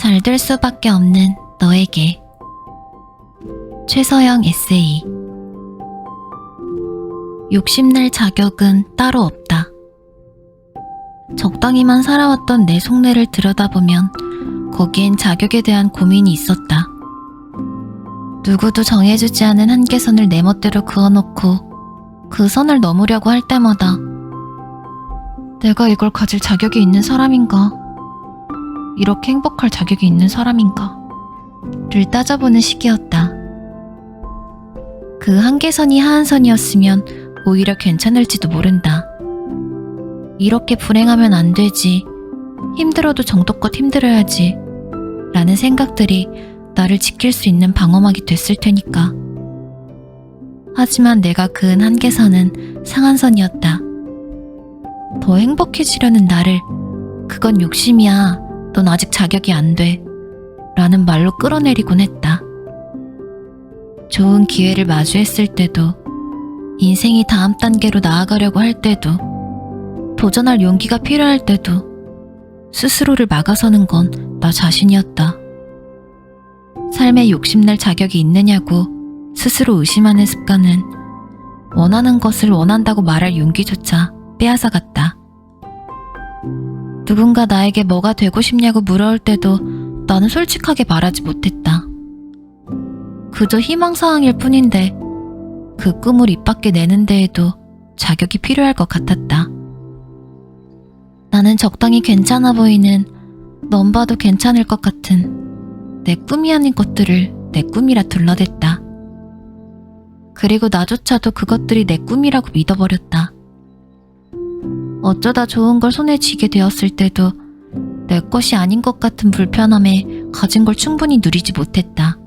잘 될 수밖에 없는 너에게. 최서영 에세이. 욕심낼 자격은 따로 없다. 적당히만 살아왔던 내 속내를 들여다보면 거기엔 자격에 대한 고민이 있었다. 누구도 정해주지 않은 한계선을 내 멋대로 그어놓고 그 선을 넘으려고 할 때마다 내가 이걸 가질 자격이 있는 사람인가? 이렇게 행복할 자격이 있는 사람인가? 를 따져보는 시기였다. 그 한계선이 하한선이었으면 오히려 괜찮을지도 모른다. 이렇게 불행하면 안 되지. 힘들어도 정도껏 힘들어야지. 라는 생각들이 나를 지킬 수 있는 방어막이 됐을 테니까. 하지만 내가 그은 한계선은 상한선이었다. 더 행복해지려는 나를 그건 욕심이야. 넌 아직 자격이 안 돼. 라는 말로 끌어내리곤 했다. 좋은 기회를 마주했을 때도, 인생이 다음 단계로 나아가려고 할 때도, 도전할 용기가 필요할 때도 스스로를 막아서는 건 나 자신이었다. 삶에 욕심낼 자격이 있느냐고 스스로 의심하는 습관은 원하는 것을 원한다고 말할 용기조차 빼앗아갔다. 누군가 나에게 뭐가 되고 싶냐고 물어올 때도 나는 솔직하게 말하지 못했다. 그저 희망사항일 뿐인데 그 꿈을 입 밖에 내는 데에도 자격이 필요할 것 같았다. 나는 적당히 괜찮아 보이는, 넌 봐도 괜찮을 것 같은 내 꿈이 아닌 것들을 내 꿈이라 둘러댔다. 그리고 나조차도 그것들이 내 꿈이라고 믿어버렸다. 어쩌다 좋은 걸 손에 쥐게 되었을 때도 내 것이 아닌 것 같은 불편함에 가진 걸 충분히 누리지 못했다.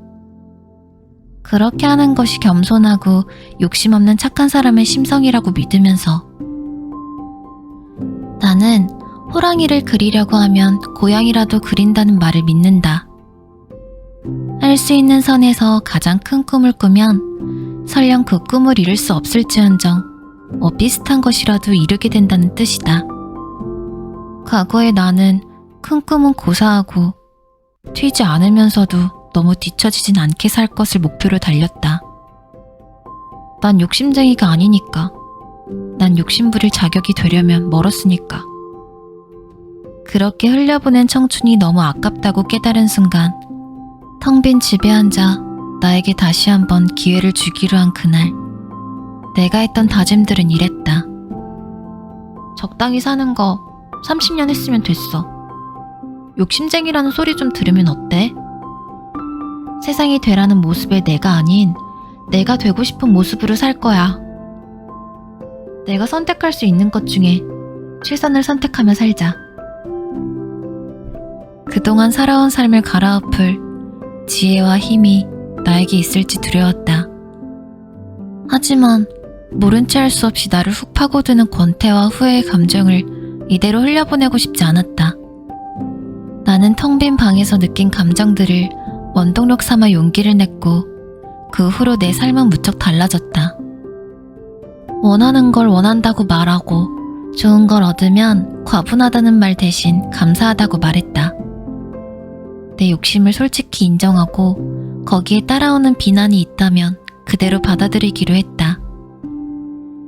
그렇게 하는 것이 겸손하고 욕심 없는 착한 사람의 심성이라고 믿으면서 나는 호랑이를 그리려고 하면 고양이라도 그린다는 말을 믿는다. 할 수 있는 선에서 가장 큰 꿈을 꾸면 설령 그 꿈을 이룰 수 없을지언정 비슷한 것이라도 이루게 된다는 뜻이다. 과거의 나는 큰 꿈은 고사하고 튀지 않으면서도 너무 뒤처지진 않게 살 것을 목표로 달렸다. 난 욕심쟁이가 아니니까. 난 욕심 부릴 자격이 되려면 멀었으니까. 그렇게 흘려보낸 청춘이 너무 아깝다고 깨달은 순간 텅 빈 집에 앉아 나에게 다시 한번 기회를 주기로 한 그날, 내가 했던 다짐들은 이랬다. 적당히 사는 거 30년 했으면 됐어. 욕심쟁이라는 소리 좀 들으면 어때? 세상이 되라는 모습의 내가 아닌 내가 되고 싶은 모습으로 살 거야. 내가 선택할 수 있는 것 중에 최선을 선택하며 살자. 그동안 살아온 삶을 갈아엎을 지혜와 힘이 나에게 있을지 두려웠다. 하지만 모른 채 할 수 없이 나를 훅 파고드는 권태와 후회의 감정을 이대로 흘려보내고 싶지 않았다. 나는 텅 빈 방에서 느낀 감정들을 원동력 삼아 용기를 냈고 그 후로 내 삶은 무척 달라졌다. 원하는 걸 원한다고 말하고 좋은 걸 얻으면 과분하다는 말 대신 감사하다고 말했다. 내 욕심을 솔직히 인정하고 거기에 따라오는 비난이 있다면 그대로 받아들이기로 했다.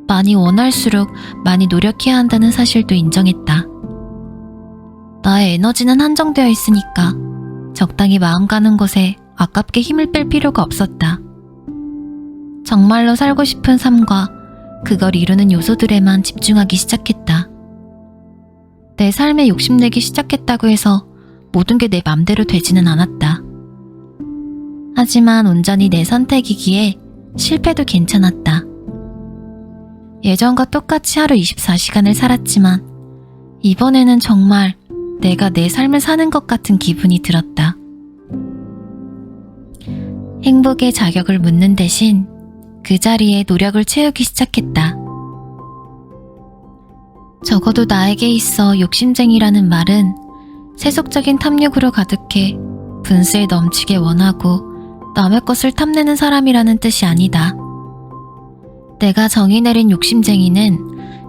많이 원할수록 많이 노력해야 한다는 사실도 인정했다. 나의 에너지는 한정되어 있으니까 적당히 마음 가는 곳에 아깝게 힘을 뺄 필요가 없었다. 정말로 살고 싶은 삶과 그걸 이루는 요소들에만 집중하기 시작했다. 내 삶에 욕심내기 시작했다고 해서 모든 게 내 맘대로 되지는 않았다. 하지만 온전히 내 선택이기에 실패도 괜찮았다. 예전과 똑같이 하루 24시간을 살았지만 이번에는 정말 내가 내 삶을 사는 것 같은 기분이 들었다. 행복의 자격을 묻는 대신 그 자리에 노력을 채우기 시작했다. 적어도 나에게 있어 욕심쟁이라는 말은 세속적인 탐욕으로 가득해 분수에 넘치게 원하고 남의 것을 탐내는 사람이라는 뜻이 아니다. 내가 정의 내린 욕심쟁이는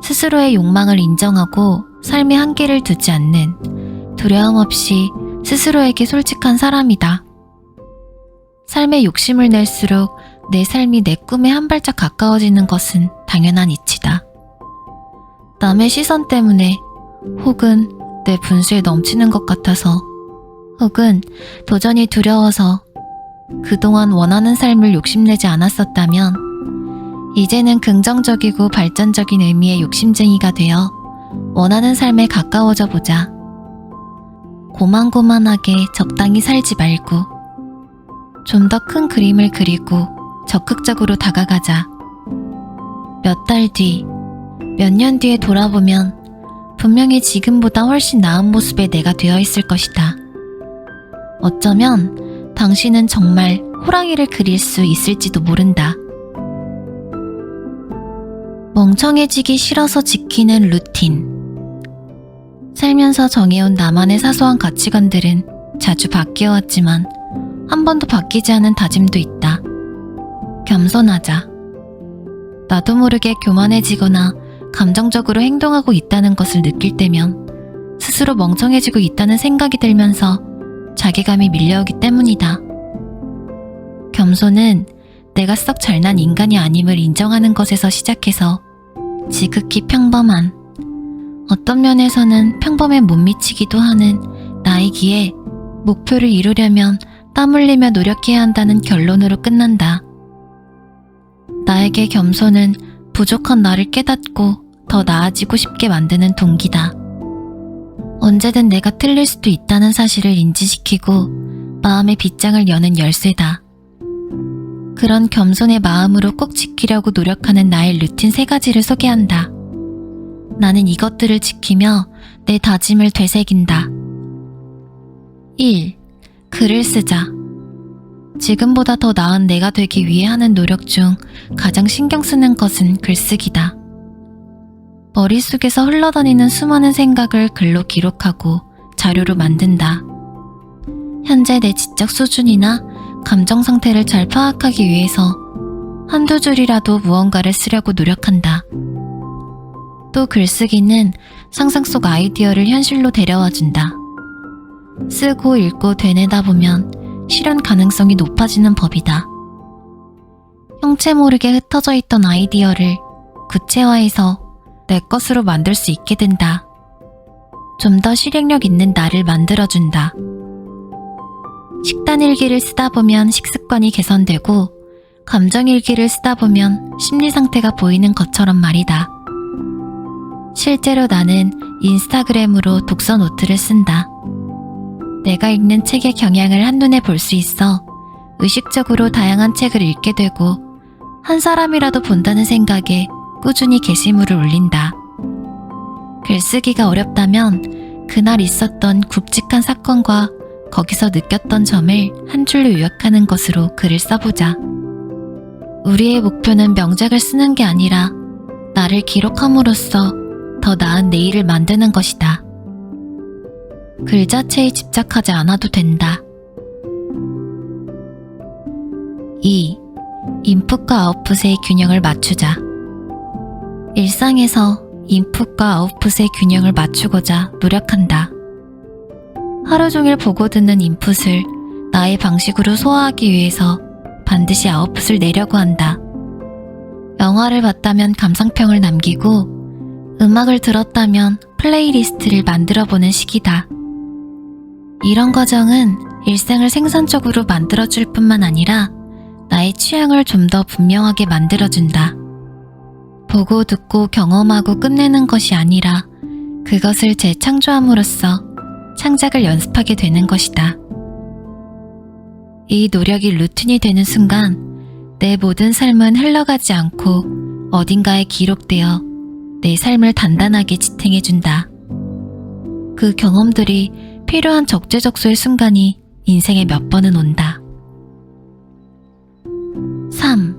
스스로의 욕망을 인정하고 삶의 한계를 두지 않는, 두려움 없이 스스로에게 솔직한 사람이다. 삶에 욕심을 낼수록 내 삶이 내 꿈에 한 발짝 가까워지는 것은 당연한 이치다. 남의 시선 때문에 혹은 내 분수에 넘치는 것 같아서 혹은 도전이 두려워서 그동안 원하는 삶을 욕심내지 않았었다면 이제는 긍정적이고 발전적인 의미의 욕심쟁이가 되어 원하는 삶에 가까워져 보자. 고만고만하게 적당히 살지 말고 좀 더 큰 그림을 그리고 적극적으로 다가가자. 몇 달 뒤, 몇 년 뒤에 돌아보면 분명히 지금보다 훨씬 나은 모습의 내가 되어 있을 것이다. 어쩌면 당신은 정말 호랑이를 그릴 수 있을지도 모른다. 멍청해지기 싫어서 지키는 루틴. 살면서 정해온 나만의 사소한 가치관들은 자주 바뀌어왔지만 한 번도 바뀌지 않은 다짐도 있다. 겸손하자. 나도 모르게 교만해지거나 감정적으로 행동하고 있다는 것을 느낄 때면 스스로 멍청해지고 있다는 생각이 들면서 자괴감이 밀려오기 때문이다. 겸손은 내가 썩 잘난 인간이 아님을 인정하는 것에서 시작해서 지극히 평범한, 어떤 면에서는 평범에 못 미치기도 하는 나이기에 목표를 이루려면 땀 흘리며 노력해야 한다는 결론으로 끝난다. 나에게 겸손은 부족한 나를 깨닫고 더 나아지고 싶게 만드는 동기다. 언제든 내가 틀릴 수도 있다는 사실을 인지시키고 마음의 빗장을 여는 열쇠다. 그런 겸손의 마음으로 꼭 지키려고 노력하는 나의 루틴 3가지를 소개한다. 나는 이것들을 지키며 내 다짐을 되새긴다. 1. 글을 쓰자. 지금보다 더 나은 내가 되기 위해 하는 노력 중 가장 신경 쓰는 것은 글쓰기다. 머릿속에서 흘러다니는 수많은 생각을 글로 기록하고 자료로 만든다. 현재 내 지적 수준이나 감정 상태를 잘 파악하기 위해서 한두 줄이라도 무언가를 쓰려고 노력한다. 또 글쓰기는 상상 속 아이디어를 현실로 데려와준다. 쓰고 읽고 되뇌다 보면 실현 가능성이 높아지는 법이다. 형체 모르게 흩어져 있던 아이디어를 구체화해서 내 것으로 만들 수 있게 된다. 좀 더 실행력 있는 나를 만들어준다. 식단 일기를 쓰다 보면 식습관이 개선되고 감정 일기를 쓰다 보면 심리 상태가 보이는 것처럼 말이다. 실제로 나는 인스타그램으로 독서 노트를 쓴다. 내가 읽는 책의 경향을 한눈에 볼 수 있어 의식적으로 다양한 책을 읽게 되고 한 사람이라도 본다는 생각에 꾸준히 게시물을 올린다. 글쓰기가 어렵다면 그날 있었던 굵직한 사건과 거기서 느꼈던 점을 한 줄로 요약하는 것으로 글을 써보자. 우리의 목표는 명작을 쓰는 게 아니라 나를 기록함으로써 더 나은 내일을 만드는 것이다. 글 자체에 집착하지 않아도 된다. 2. 인풋과 아웃풋의 균형을 맞추자. 일상에서 인풋과 아웃풋의 균형을 맞추고자 노력한다. 하루 종일 보고 듣는 인풋을 나의 방식으로 소화하기 위해서 반드시 아웃풋을 내려고 한다. 영화를 봤다면 감상평을 남기고 음악을 들었다면 플레이리스트를 만들어보는 시기다. 이런 과정은 일상을 생산적으로 만들어줄 뿐만 아니라 나의 취향을 좀 더 분명하게 만들어준다. 보고 듣고 경험하고 끝내는 것이 아니라 그것을 재창조함으로써 창작을 연습하게 되는 것이다. 이 노력이 루틴이 되는 순간 내 모든 삶은 흘러가지 않고 어딘가에 기록되어 내 삶을 단단하게 지탱해준다. 그 경험들이 필요한 적재적소의 순간이 인생에 몇 번은 온다. 3.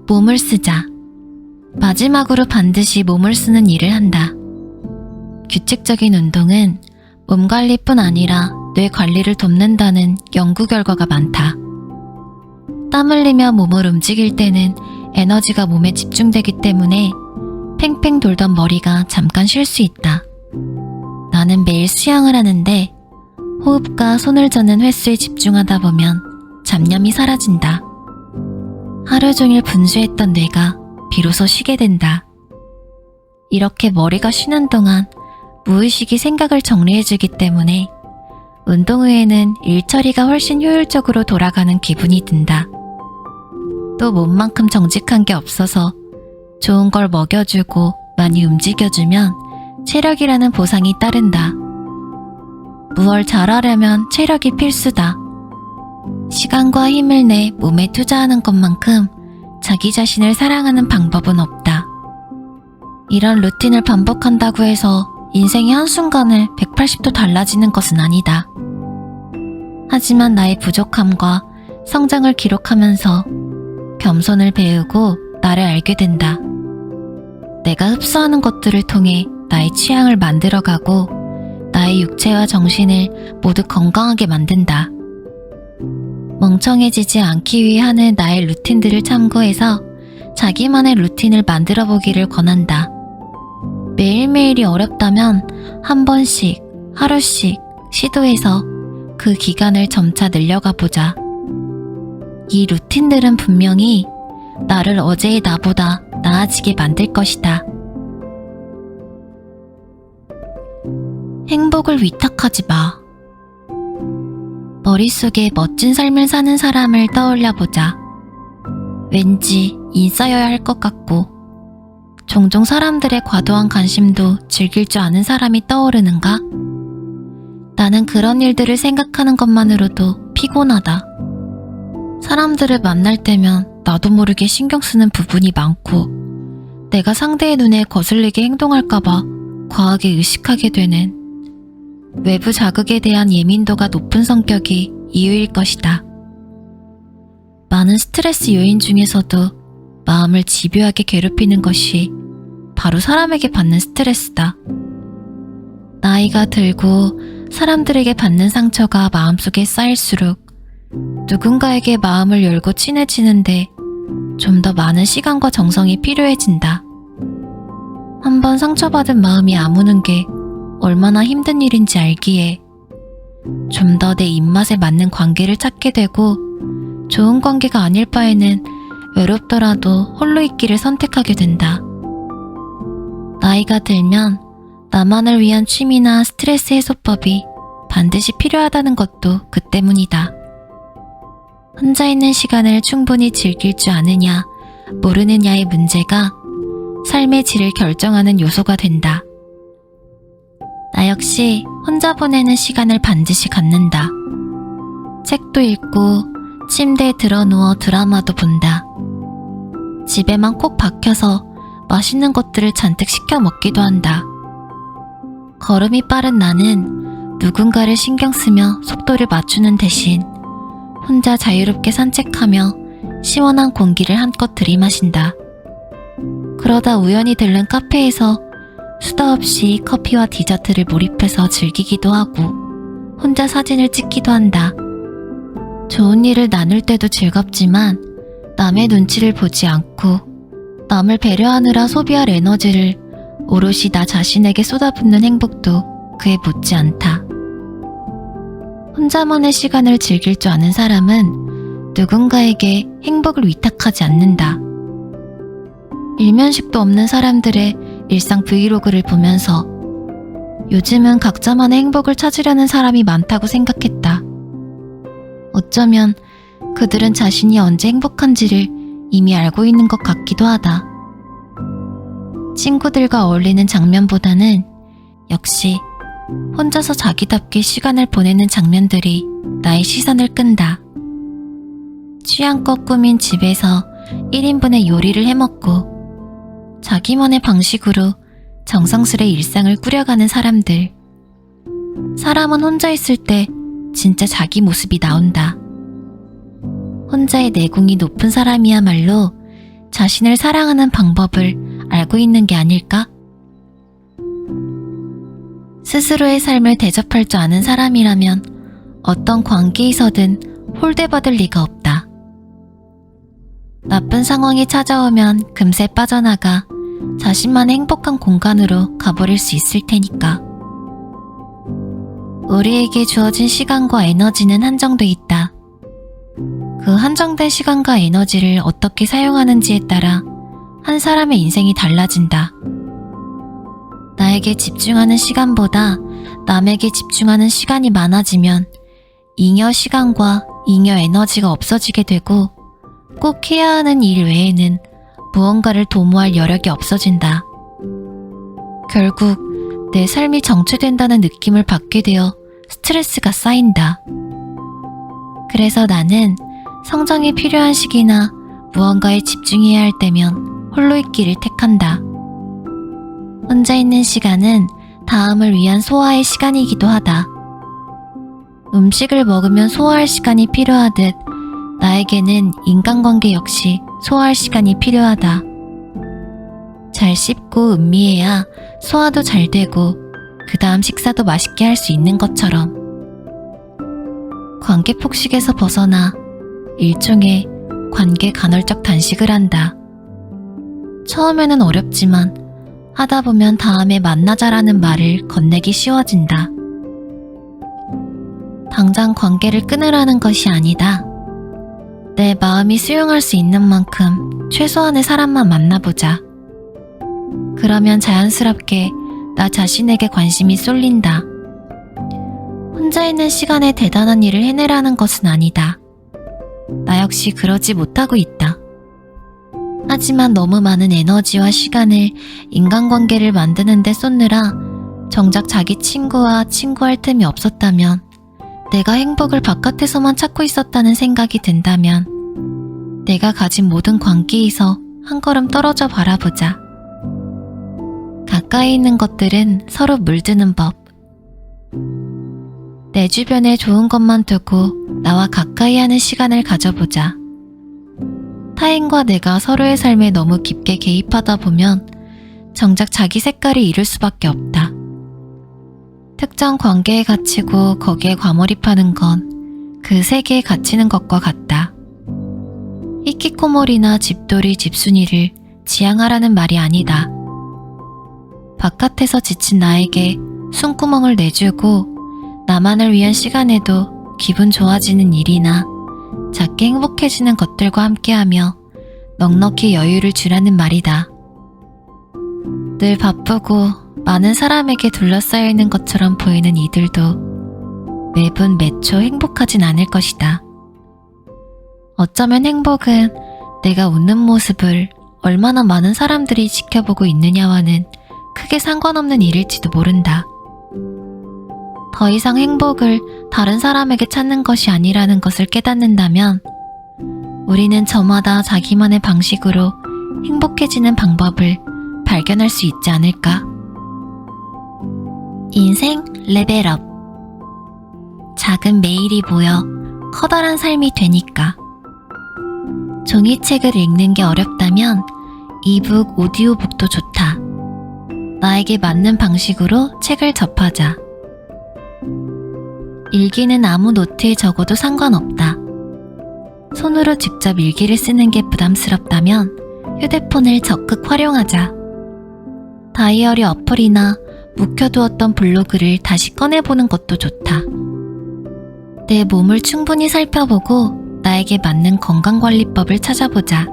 몸을 쓰자. 마지막으로 반드시 몸을 쓰는 일을 한다. 규칙적인 운동은 몸 관리뿐 아니라 뇌 관리를 돕는다는 연구 결과가 많다. 땀 흘리며 몸을 움직일 때는 에너지가 몸에 집중되기 때문에 팽팽 돌던 머리가 잠깐 쉴 수 있다. 나는 매일 수영을 하는데 호흡과 손을 저는 횟수에 집중하다 보면 잡념이 사라진다. 하루 종일 분주했던 뇌가 비로소 쉬게 된다. 이렇게 머리가 쉬는 동안 무의식이 생각을 정리해주기 때문에 운동 후에는 일 처리가 훨씬 효율적으로 돌아가는 기분이 든다. 또 몸만큼 정직한 게 없어서 좋은 걸 먹여주고 많이 움직여주면 체력이라는 보상이 따른다. 무얼 잘하려면 체력이 필수다. 시간과 힘을 내 몸에 투자하는 것만큼 자기 자신을 사랑하는 방법은 없다. 이런 루틴을 반복한다고 해서 인생이 한순간에 180도 달라지는 것은 아니다. 하지만 나의 부족함과 성장을 기록하면서 겸손을 배우고 나를 알게 된다. 내가 흡수하는 것들을 통해 나의 취향을 만들어가고 나의 육체와 정신을 모두 건강하게 만든다. 멍청해지지 않기 위해 하는 나의 루틴들을 참고해서 자기만의 루틴을 만들어 보기를 권한다. 매일매일이 어렵다면 한 번씩, 하루씩 시도해서 그 기간을 점차 늘려가 보자. 이 루틴들은 분명히 나를 어제의 나보다 나아지게 만들 것이다. 행복을 위탁하지 마. 머릿속에 멋진 삶을 사는 사람을 떠올려 보자. 왠지 인싸여야 할 것 같고 종종 사람들의 과도한 관심도 즐길 줄 아는 사람이 떠오르는가? 나는 그런 일들을 생각하는 것만으로도 피곤하다. 사람들을 만날 때면 나도 모르게 신경 쓰는 부분이 많고 내가 상대의 눈에 거슬리게 행동할까봐 과하게 의식하게 되는 외부 자극에 대한 예민도가 높은 성격이 이유일 것이다. 많은 스트레스 요인 중에서도 마음을 집요하게 괴롭히는 것이 바로 사람에게 받는 스트레스다. 나이가 들고 사람들에게 받는 상처가 마음속에 쌓일수록 누군가에게 마음을 열고 친해지는데 좀 더 많은 시간과 정성이 필요해진다. 한번 상처받은 마음이 아무는 게 얼마나 힘든 일인지 알기에 좀 더 내 입맛에 맞는 관계를 찾게 되고 좋은 관계가 아닐 바에는 외롭더라도 홀로 있기를 선택하게 된다. 나이가 들면 나만을 위한 취미나 스트레스 해소법이 반드시 필요하다는 것도 그 때문이다. 혼자 있는 시간을 충분히 즐길 줄 아느냐, 모르느냐의 문제가 삶의 질을 결정하는 요소가 된다. 나 역시 혼자 보내는 시간을 반드시 갖는다. 책도 읽고 침대에 드러누워 드라마도 본다. 집에만 콕 박혀서 맛있는 것들을 잔뜩 시켜 먹기도 한다. 걸음이 빠른 나는 누군가를 신경 쓰며 속도를 맞추는 대신 혼자 자유롭게 산책하며 시원한 공기를 한껏 들이마신다. 그러다 우연히 들른 카페에서 수다 없이 커피와 디저트를 몰입해서 즐기기도 하고 혼자 사진을 찍기도 한다. 좋은 일을 나눌 때도 즐겁지만 남의 눈치를 보지 않고 남을 배려하느라 소비할 에너지를 오롯이 나 자신에게 쏟아붓는 행복도 그에 못지 않다. 혼자만의 시간을 즐길 줄 아는 사람은 누군가에게 행복을 위탁하지 않는다. 일면식도 없는 사람들의 일상 브이로그를 보면서 요즘은 각자만의 행복을 찾으려는 사람이 많다고 생각했다. 어쩌면 그들은 자신이 언제 행복한지를 이미 알고 있는 것 같기도 하다. 친구들과 어울리는 장면보다는 역시 혼자서 자기답게 시간을 보내는 장면들이 나의 시선을 끈다. 취향껏 꾸민 집에서 1인분의 요리를 해먹고 자기만의 방식으로 정성스레 일상을 꾸려가는 사람들. 사람은 혼자 있을 때 진짜 자기 모습이 나온다. 혼자의 내공이 높은 사람이야말로 자신을 사랑하는 방법을 알고 있는 게 아닐까? 스스로의 삶을 대접할 줄 아는 사람이라면 어떤 관계에서든 홀대받을 리가 없다. 나쁜 상황이 찾아오면 금세 빠져나가 자신만의 행복한 공간으로 가버릴 수 있을 테니까. 우리에게 주어진 시간과 에너지는 한정돼 있다. 그 한정된 시간과 에너지를 어떻게 사용하는지에 따라 한 사람의 인생이 달라진다. 나에게 집중하는 시간보다 남에게 집중하는 시간이 많아지면 잉여 시간과 잉여 에너지가 없어지게 되고 꼭 해야 하는 일 외에는 무언가를 도모할 여력이 없어진다. 결국 내 삶이 정체된다는 느낌을 받게 되어 스트레스가 쌓인다. 그래서 나는 성장이 필요한 시기나 무언가에 집중해야 할 때면 홀로 있기를 택한다. 혼자 있는 시간은 다음을 위한 소화의 시간이기도 하다. 음식을 먹으면 소화할 시간이 필요하듯 나에게는 인간관계 역시 소화할 시간이 필요하다. 잘 씹고 음미해야 소화도 잘 되고 그 다음 식사도 맛있게 할 수 있는 것처럼 관계 폭식에서 벗어나 일종의 관계 간헐적 단식을 한다. 처음에는 어렵지만 하다 보면 다음에 만나자라는 말을 건네기 쉬워진다. 당장 관계를 끊으라는 것이 아니다. 내 마음이 수용할 수 있는 만큼 최소한의 사람만 만나보자. 그러면 자연스럽게 나 자신에게 관심이 쏠린다. 혼자 있는 시간에 대단한 일을 해내라는 것은 아니다. 나 역시 그러지 못하고 있다. 하지만 너무 많은 에너지와 시간을 인간관계를 만드는 데 쏟느라 정작 자기 친구와 친구할 틈이 없었다면, 내가 행복을 바깥에서만 찾고 있었다는 생각이 든다면 내가 가진 모든 관계에서 한 걸음 떨어져 바라보자. 가까이 있는 것들은 서로 물드는 법. 내 주변에 좋은 것만 두고 나와 가까이 하는 시간을 가져보자. 타인과 내가 서로의 삶에 너무 깊게 개입하다 보면 정작 자기 색깔이 잃을 수밖에 없다. 특정 관계에 갇히고 거기에 과몰입하는 건 그 세계에 갇히는 것과 같다. 히키코모리나 집돌이, 집순이를 지향하라는 말이 아니다. 바깥에서 지친 나에게 숨구멍을 내주고 나만을 위한 시간에도 기분 좋아지는 일이나 작게 행복해지는 것들과 함께하며 넉넉히 여유를 주라는 말이다. 늘 바쁘고 많은 사람에게 둘러싸여 있는 것처럼 보이는 이들도 매분 매초 행복하진 않을 것이다. 어쩌면 행복은 내가 웃는 모습을 얼마나 많은 사람들이 지켜보고 있느냐와는 크게 상관없는 일일지도 모른다. 더 이상 행복을 다른 사람에게 찾는 것이 아니라는 것을 깨닫는다면 우리는 저마다 자기만의 방식으로 행복해지는 방법을 발견할 수 있지 않을까? 인생 레벨업. 작은 메일이 모여 커다란 삶이 되니까. 종이책을 읽는 게 어렵다면 이북, 오디오북도 좋다. 나에게 맞는 방식으로 책을 접하자. 일기는 아무 노트에 적어도 상관없다. 손으로 직접 일기를 쓰는 게 부담스럽다면 휴대폰을 적극 활용하자. 다이어리 어플이나 묵혀두었던 블로그를 다시 꺼내보는 것도 좋다. 내 몸을 충분히 살펴보고 나에게 맞는 건강관리법을 찾아보자.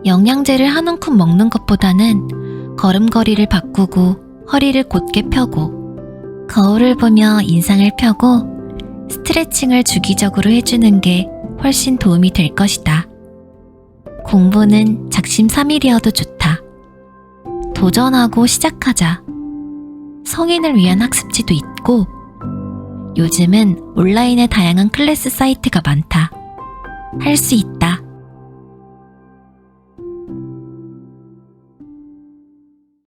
영양제를 한 움큼 먹는 것보다는 걸음걸이를 바꾸고 허리를 곧게 펴고 거울을 보며 인상을 펴고 스트레칭을 주기적으로 해주는 게 훨씬 도움이 될 것이다. 공부는 작심삼일이어도 좋다. 도전하고 시작하자. 성인을 위한 학습지도 있고 요즘은 온라인에 다양한 클래스 사이트가 많다. 할 수 있다.